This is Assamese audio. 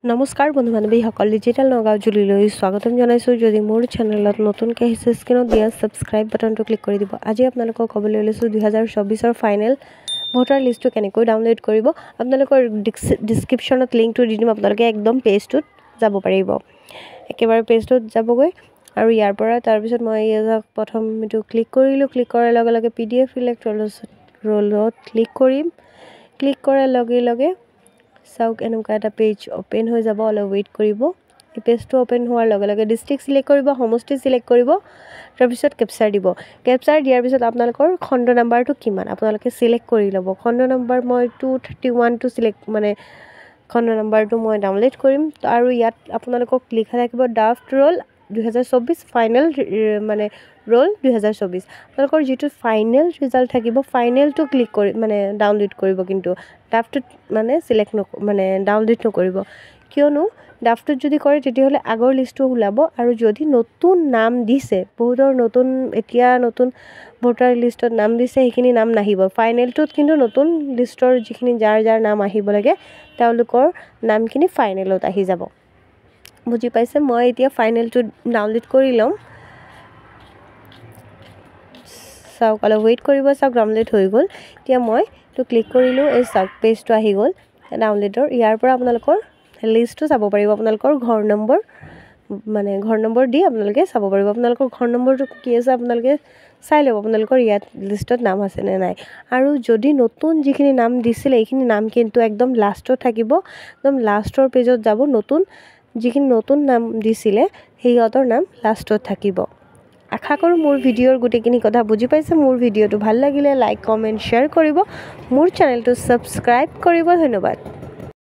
নমস্কাৰ বন্ধু বান্ধৱীসকল, ডিজিটেল নগাঁও জুলিলৈ স্বাগতম জনাইছোঁ। যদি মোৰ চেনেলত নতুনকৈ আহিছে, স্ক্ৰীনত দিয়া ছাবস্ক্ৰাইব বাটনটো ক্লিক কৰি দিব। আজি আপোনালোকক ক'বলৈ ওলাইছোঁ 2024 ফাইনেল ভোটাৰ লিষ্টটো কেনেকৈ ডাউনলোড কৰিব। আপোনালোকৰ ডিছক্ৰিপশ্যনত লিংকটো দি দিম, আপোনালোকে একদম পেজটোত যাব পাৰিব। একেবাৰে পেজটোত যাবগৈ আৰু ইয়াৰ পৰা তাৰপিছত মই প্ৰথম এইটো ক্লিক কৰিলোঁ। ক্লিক কৰাৰ লগে লগে PDF ইলেক্ট ৰোলত ক্লিক কৰিম। ক্লিক কৰাৰ লগে লগে চাওক এনেকুৱা এটা পেজ অ'পেন হৈ যাব। অলপ ৱেইট কৰিব। এই পেজটো অ'পেন হোৱাৰ লগে লগে ডিষ্ট্ৰিক্ট চিলেক্ট কৰিব, সমষ্টি চিলেক্ট কৰিব, তাৰপিছত কেপচাৰ দিব। কেপচাৰ দিয়াৰ পিছত আপোনালোকৰ খণ্ড নাম্বাৰটো কিমান আপোনালোকে চিলেক্ট কৰি ল'ব। খণ্ড নাম্বাৰ মই 231টো চিলেক্ট খণ্ড নাম্বাৰটো মই ডাউনলোড কৰিম। আৰু ইয়াত আপোনালোকক লিখা থাকিব ড্ৰাফ্ট ৰোল 2024 ফাইনেল ৰোল 2024। আপোনালোকৰ যিটো ফাইনেল ৰিজাল্ট থাকিব, ফাইনেলটো ক্লিক কৰি ডাউনলোড কৰিব, কিন্তু ড্ৰাফ্টটোত চিলেক্ট ডাউনলোড নকৰিব। কিয়নো ড্ৰাফ্টটোত যদি কৰে তেতিয়াহ'লে আগৰ লিষ্টটো ওলাব, আৰু যদি নতুন নাম দিছে, বহুতৰ এতিয়া নতুন ভোটাৰ লিষ্টত নাম দিছে, সেইখিনি নাম নাহিব। ফাইনেলটোত কিন্তু নতুন লিষ্টৰ যিখিনি যাৰ নাম আহিব লাগে তেওঁলোকৰ নামখিনি ফাইনেলত আহি যাব। বুজি পাইছে? মই এতিয়া ফাইনেলটো ডাউনলোড কৰি ল'ম। চাওক অলপ ৱেইট কৰিব। চাওক ডাউনলোড হৈ গ'ল। এতিয়া মই এইটো ক্লিক কৰিলোঁ। এই চাওক পেজটো আহি গ'ল ডাউনলোডৰ। ইয়াৰ পৰা আপোনালোকৰ লিষ্টটো চাব পাৰিব। আপোনালোকৰ ঘৰ নম্বৰ দি আপোনালোকে চাব পাৰিব। আপোনালোকৰ ঘৰ নম্বৰটো কি আছে আপোনালোকে চাই ল'ব, আপোনালোকৰ ইয়াত লিষ্টত নাম আছে নে নাই। আৰু যদি নতুন যিখিনি নাম দিছিলে এইখিনি নাম কিন্তু একদম লাষ্টত থাকিব। একদম লাষ্টৰ পেজত যাব। যিখিনি নতুন নাম দিছিলে সিহঁতৰ নাম লাষ্টত থাকিব। আশা কৰোঁ মোৰ ভিডিঅ'ৰ গোটেইখিনি কথা বুজি পাইছে। মোৰ ভিডিঅ'টো ভাল লাগিলে লাইক, কমেণ্ট, শ্বেয়াৰ কৰিব। মোৰ চেনেলটো ছাবস্ক্ৰাইব কৰিব। ধন্যবাদ।